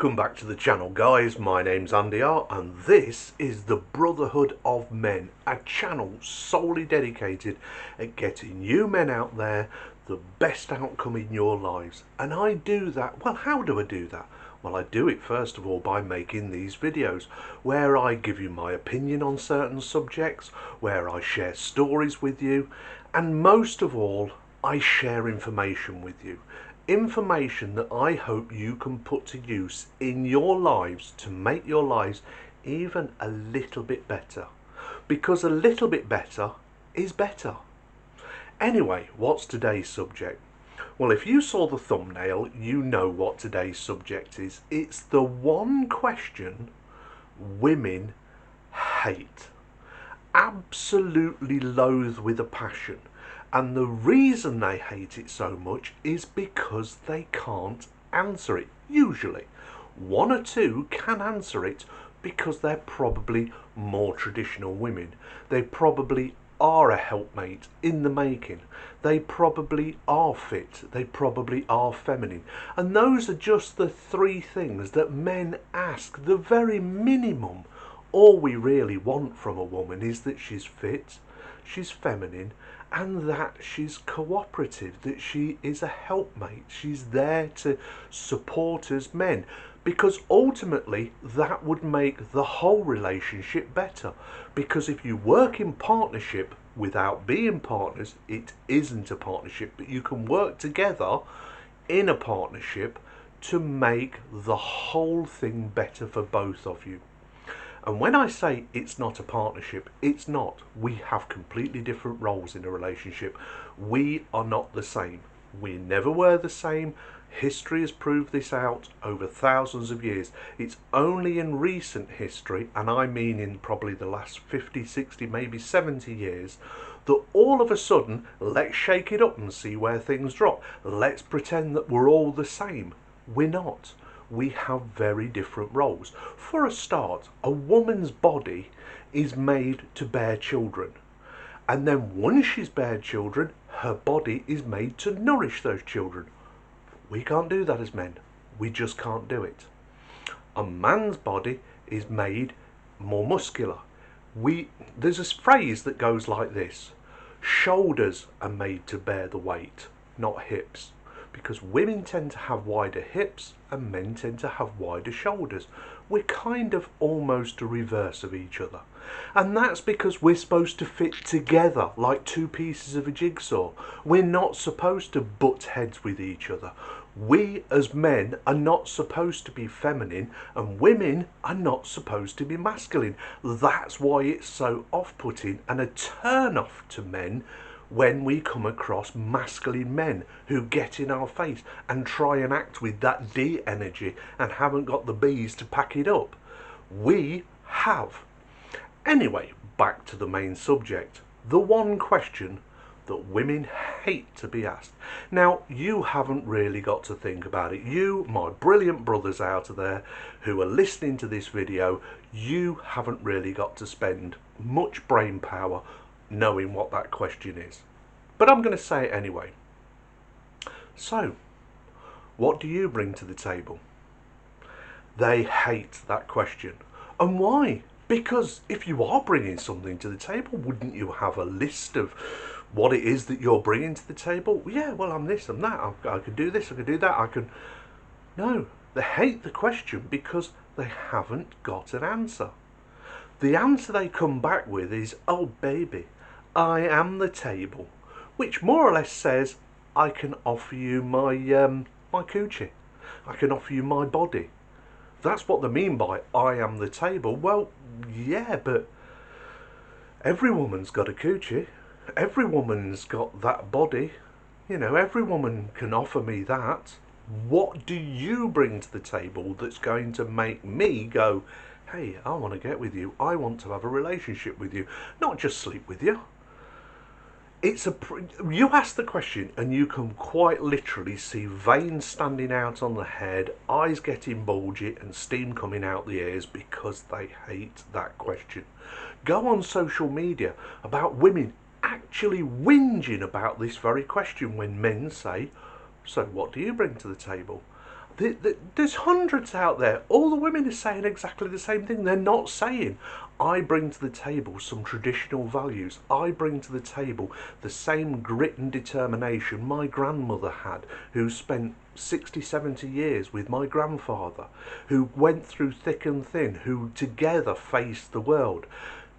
Welcome back to the channel, guys. My name's Andy R and this is the Brotherhood of Men, a channel solely dedicated at getting you men out there the best outcome in your lives. And I do that, well, how do I do that? Well, I do it first of all by making these videos where I give you my opinion on certain subjects, where I share stories with you, and most of all, I share information with you. Information that I hope you can put to use in your lives to make your lives even a little bit better. Because a little bit better is better. Anyway, what's today's subject? Well, if you saw the thumbnail, you know what today's subject is. It's the one question women hate. Absolutely loathe with a passion. And the reason they hate it so much is because they can't answer it. Usually, one or two can answer it because they're probably more traditional women. They probably are a helpmate in the making. They probably are fit. They probably are feminine. And those are just the three things that men ask, the very minimum. All we really want from a woman is that she's fit, she's feminine, and that she's cooperative, that she is a helpmate. She's there to support us men, because ultimately that would make the whole relationship better. Because if you work in partnership without being partners, it isn't a partnership, but you can work together in a partnership to make the whole thing better for both of you. And when I say it's not a partnership, it's not. We have completely different roles in a relationship. We are not the same. We never were the same. History has proved this out over thousands of years. It's only in recent history, and I mean in probably the last 50, 60, maybe 70 years, that all of a sudden, let's shake it up and see where things drop. Let's pretend that we're all the same. We're not. We have very different roles. For a start, a woman's body is made to bear children. And then once she's bared children, her body is made to nourish those children. We can't do that as men. We just can't do it. A man's body is made more muscular. There's a phrase that goes like this: shoulders are made to bear the weight, not hips. Because women tend to have wider hips and men tend to have wider shoulders. We're kind of almost a reverse of each other. And that's because we're supposed to fit together like two pieces of a jigsaw. We're not supposed to butt heads with each other. We as men are not supposed to be feminine and women are not supposed to be masculine. That's why it's so off-putting and a turn-off to men when we come across masculine men who get in our face and try and act with that D energy and haven't got the B's to pack it up. We have. Anyway, back to the main subject. The one question that women hate to be asked. Now, you haven't really got to think about it. You, my brilliant brothers out there who are listening to this video, you haven't really got to spend much brain power knowing what that question is. But I'm going to say it anyway. So, what do you bring to the table? They hate that question. And why? Because if you are bringing something to the table, wouldn't you have a list of what it is that you're bringing to the table? Yeah, well, I'm this, I'm that, I could do this, I could do that, I could... No, they hate the question because they haven't got an answer. The answer they come back with is, oh baby, I am the table, which more or less says, I can offer you my coochie. I can offer you my body. That's what they mean by I am the table. Well, yeah, but every woman's got a coochie. Every woman's got that body. You know, every woman can offer me that. What do you bring to the table that's going to make me go, hey, I want to get with you. I want to have a relationship with you, not just sleep with you. You ask the question and you can quite literally see veins standing out on the head, eyes getting bulgy and steam coming out the ears because they hate that question. Go on social media about women actually whinging about this very question when men say, so what do you bring to the table? There's hundreds out there. All the women are saying exactly the same thing. They're not saying, I bring to the table some traditional values. I bring to the table the same grit and determination my grandmother had, who spent 60, 70 years with my grandfather, who went through thick and thin, who together faced the world.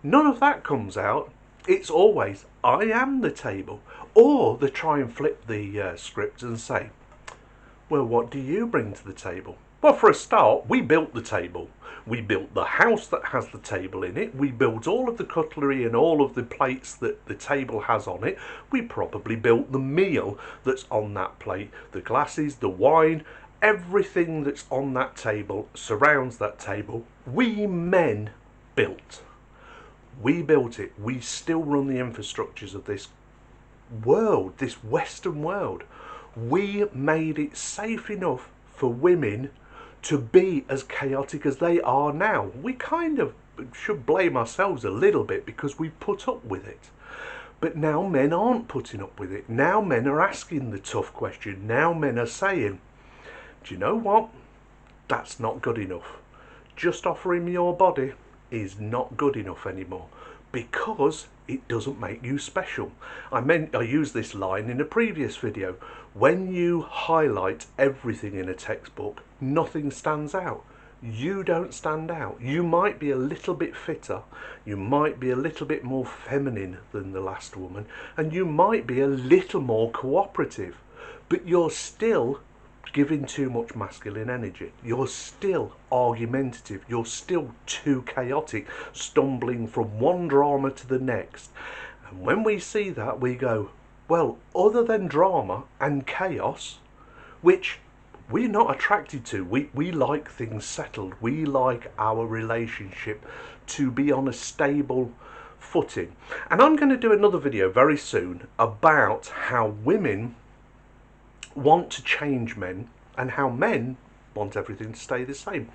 None of that comes out. It's always, I am the table. Or they try and flip the script and say, well, what do you bring to the table? Well, for a start, we built the table. We built the house that has the table in it. We built all of the cutlery and all of the plates that the table has on it. We probably built the meal that's on that plate, the glasses, the wine, everything that's on that table, surrounds that table. We men built. We built it. We still run the infrastructures of this world, this Western world. We made it safe enough for women to be as chaotic as they are now. We kind of should blame ourselves a little bit because we put up with it. But now men aren't putting up with it. Now men are asking the tough question. Now men are saying, do you know what? That's not good enough. Just offering me your body is not good enough anymore, because it doesn't make you special. I used this line in a previous video. When you highlight everything in a textbook, nothing stands out. You don't stand out. You might be a little bit fitter, you might be a little bit more feminine than the last woman, and you might be a little more cooperative, but you're still giving too much masculine energy. You're still argumentative. You're still too chaotic, stumbling from one drama to the next. And when we see that, we go, well, other than drama and chaos, which we're not attracted to, we like things settled. We like our relationship to be on a stable footing. And I'm going to do another video very soon about how women want to change men and how men want everything to stay the same.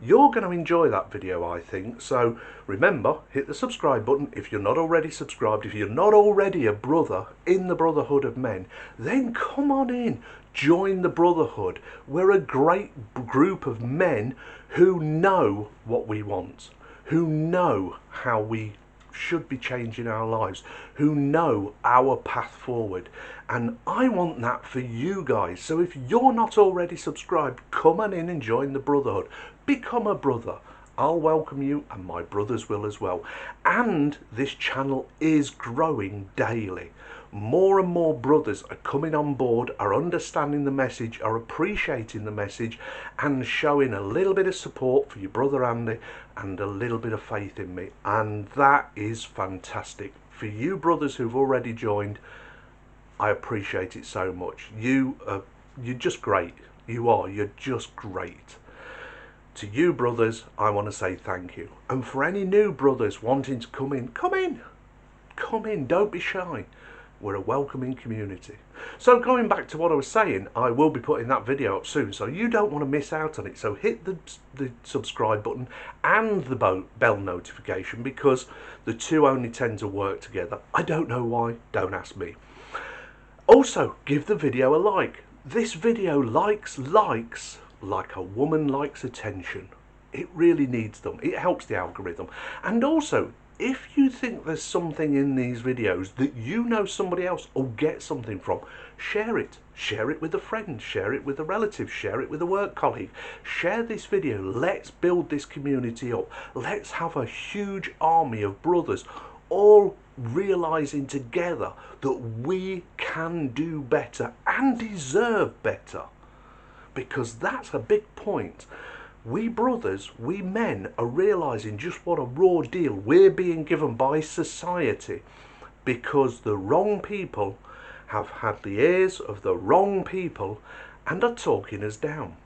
You're going to enjoy that video, I think. So remember, hit the subscribe button if you're not already subscribed. If you're not already a brother in the Brotherhood of Men, then come on in, join the Brotherhood. We're a great group of men who know what we want, who know how we should be changing our lives, who know our path forward. And I want that for you guys. So if you're not already subscribed, come on in and join the Brotherhood. Become a brother. I'll welcome you, and my brothers will as well. And this channel is growing daily. More and more brothers are coming on board, are understanding the message, are appreciating the message, and showing a little bit of support for your brother Andy and a little bit of faith in me. And that is fantastic. For you brothers who've already joined, I appreciate it so much. You're just great. You're just great. To you brothers, I want to say thank you. And for any new brothers wanting to come in, come in. Come in, don't be shy. We're a welcoming community. So going back to what I was saying, I will be putting that video up soon, so you don't want to miss out on it. So hit the subscribe button and the bell notification, because the two only tend to work together. I don't know why, don't ask me. Also, give the video a like. This video likes like a woman likes attention. It really needs them. It helps the algorithm. And also, if you think there's something in these videos that you know somebody else will get something from, share it. Share it with a friend, share it with a relative, share it with a work colleague. Share this video. Let's build this community up. Let's have a huge army of brothers all realizing together that we can do better and deserve better. Because that's a big point. We brothers, we men are realizing just what a raw deal we're being given by society, because the wrong people have had the ears of the wrong people and are talking us down.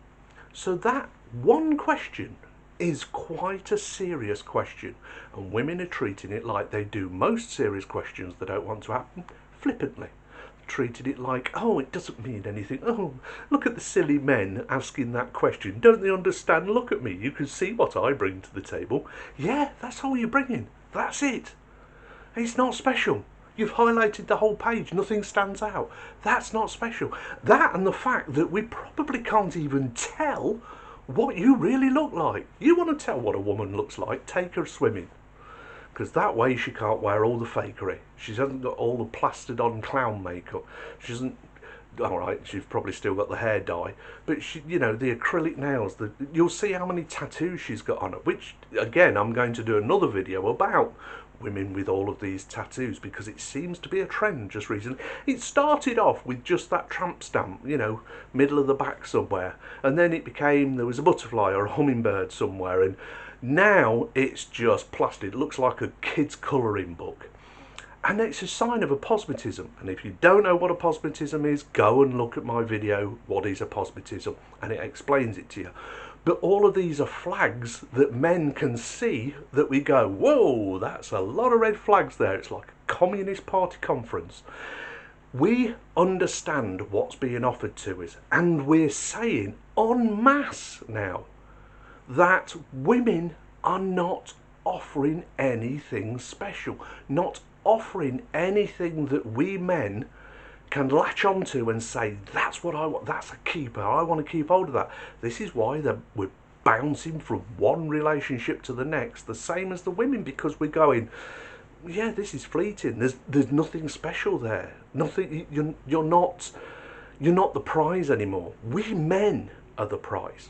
So that one question is quite a serious question, and women are treating it like they do most serious questions that don't want to happen, flippantly. Treated it like, oh, it doesn't mean anything. Oh, look at the silly men asking that question. Don't they understand? Look at me. You can see what I bring to the table. Yeah, that's all you're bringing. That's it. It's not special. You've highlighted the whole page, nothing stands out. That's not special. That and the fact that we probably can't even tell what you really look like. You want to tell what a woman looks like, take her swimming. Because that way she can't wear all the fakery. She hasn't got all the plastered on clown makeup. She doesn't. Alright, she's probably still got the hair dye, but she, you know, the acrylic nails, you'll see how many tattoos she's got on her, which, again, I'm going to do another video about women with all of these tattoos, because it seems to be a trend just recently. It started off with just that tramp stamp, you know, middle of the back somewhere, and then it became, there was a butterfly or a hummingbird somewhere, and now it's just plastered. It looks like a kid's colouring book. And it's a sign of a posbitism. And if you don't know what a posbitism is, go and look at my video, What is a Posbitism? And it explains it to you. But all of these are flags that men can see that we go, whoa, that's a lot of red flags there. It's like a Communist Party conference. We understand what's being offered to us. And we're saying en masse now that women are not offering anything special, not offering anything that we men can latch onto and say, that's what I want, that's a keeper, I want to keep hold of that. This is why we're bouncing from one relationship to the next, the same as the women, because we're going, yeah, this is fleeting, there's nothing special there, nothing. You're not the prize anymore. We men are the prize.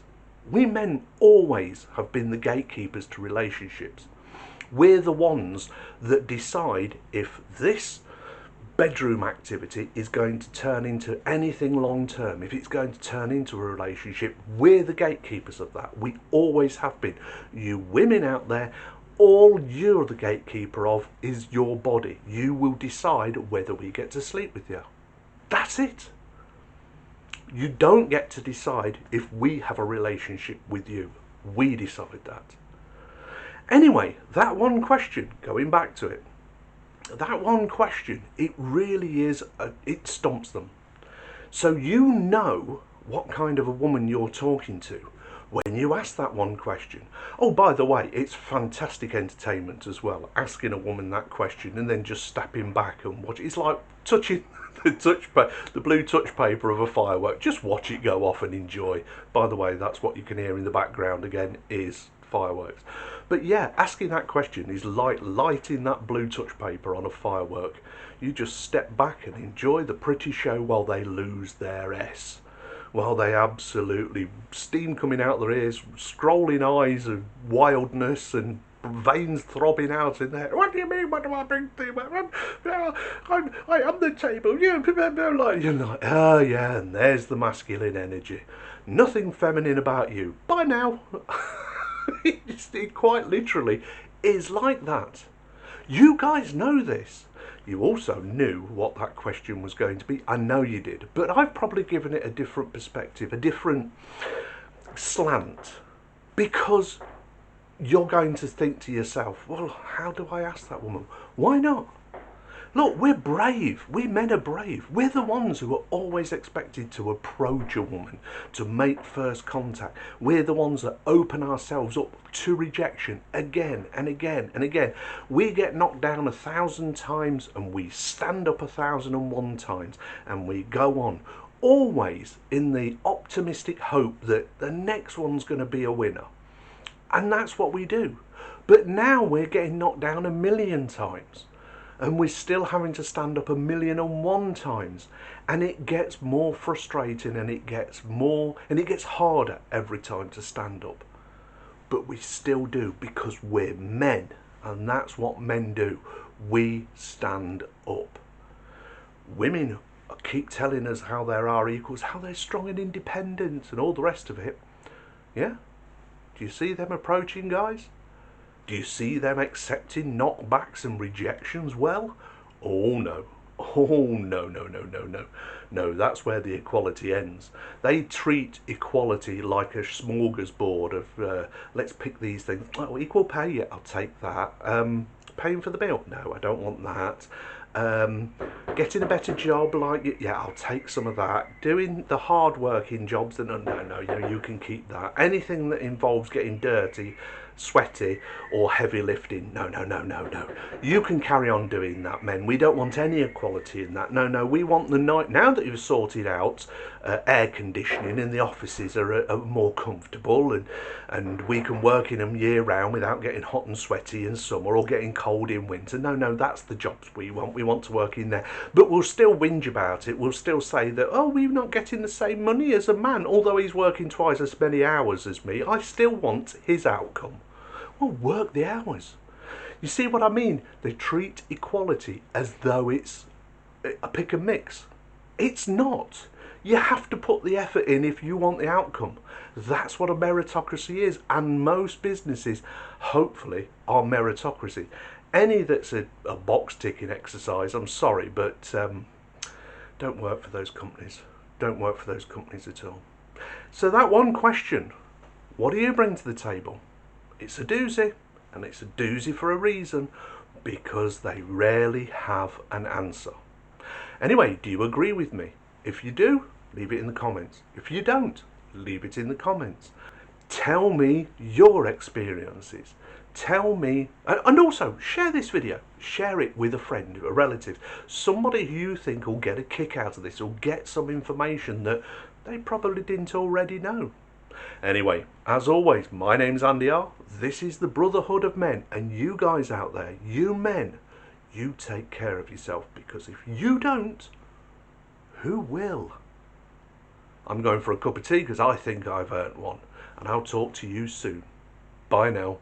We men always have been the gatekeepers to relationships. We're the ones that decide if this bedroom activity is going to turn into anything long term, if it's going to turn into a relationship. We're the gatekeepers of that. We always have been. You women out there, all you're the gatekeeper of is your body. You will decide whether we get to sleep with you. That's it. You don't get to decide if we have a relationship with you. We decide that. Anyway, that one question, going back to it, that one question, it really is, it stumps them. So you know what kind of a woman you're talking to when you ask that one question. Oh, by the way, it's fantastic entertainment as well, asking a woman that question and then just stepping back and watch. It's like touching the blue touch paper of a firework. Just watch it go off and enjoy. By the way, that's what you can hear in the background again is fireworks. But yeah, asking that question is like lighting that blue touch paper on a firework. You just step back and enjoy the pretty show while they lose their S. While they absolutely, steam coming out their ears, scrolling eyes of wildness and veins throbbing out in there. What do you mean? What do I bring to you? I am the table. You're like, oh yeah, and there's the masculine energy. Nothing feminine about you. Bye now. It quite literally is like that. You guys know this. You also knew what that question was going to be. I know you did, but I've probably given it a different perspective, a different slant, because you're going to think to yourself, well, how do I ask that woman? Why not? Look, we're brave. We men are brave. We're the ones who are always expected to approach a woman, to make first contact. We're the ones that open ourselves up to rejection again and again and again. We get knocked down 1,000 times and we stand up 1,001 times and we go on, always in the optimistic hope that the next one's going to be a winner. And that's what we do. But now we're getting knocked down 1,000,000 times. And we're still having to stand up 1,000,001 times. And it gets more frustrating and it gets harder every time to stand up. But we still do, because we're men. And that's what men do. We stand up. Women keep telling us how they're our equals, how they're strong and independent and all the rest of it. Yeah? Do you see them approaching, guys? Do you see them accepting knockbacks and rejections well? Oh no. Oh no, no, no, no, no. No, that's where the equality ends. They treat equality like a smorgasbord of, let's pick these things. Oh, equal pay, yeah, I'll take that. Paying for the bill? No, I don't want that. Getting a better job, like, yeah, I'll take some of that. Doing the hard working jobs, no, you can keep that. Anything that involves getting dirty, sweaty or heavy lifting. No, no, no, no, no. You can carry on doing that, men. We don't want any equality in that. No, no, we want the night. Now that you've sorted out air conditioning and the offices are more comfortable, and we can work in them year round without getting hot and sweaty in summer or getting cold in winter. No, no, that's the jobs we want. We want to work in there. But we'll still whinge about it. We'll still say that, oh, we're not getting the same money as a man. Although he's working twice as many hours as me, I still want his outcome. Well, work the hours. You see what I mean? They treat equality as though it's a pick and mix. It's not. You have to put the effort in if you want the outcome. That's what a meritocracy is, and most businesses, hopefully, are meritocracy. Any that's a box ticking exercise, I'm sorry, but don't work for those companies. Don't work for those companies at all. So that one question, what do you bring to the table? It's a doozy, and it's a doozy for a reason, because they rarely have an answer. Anyway, do you agree with me? If you do, leave it in the comments. If you don't, leave it in the comments. Tell me your experiences. Tell me, and also share this video. Share it with a friend, a relative, somebody who you think will get a kick out of this, or get some information that they probably didn't already know. Anyway, as always, my name's Andy R. This is the Brotherhood of Men, and you guys out there, you men, you take care of yourself, because if you don't, who will? I'm going for a cup of tea because I think I've earned one, and I'll talk to you soon. Bye now.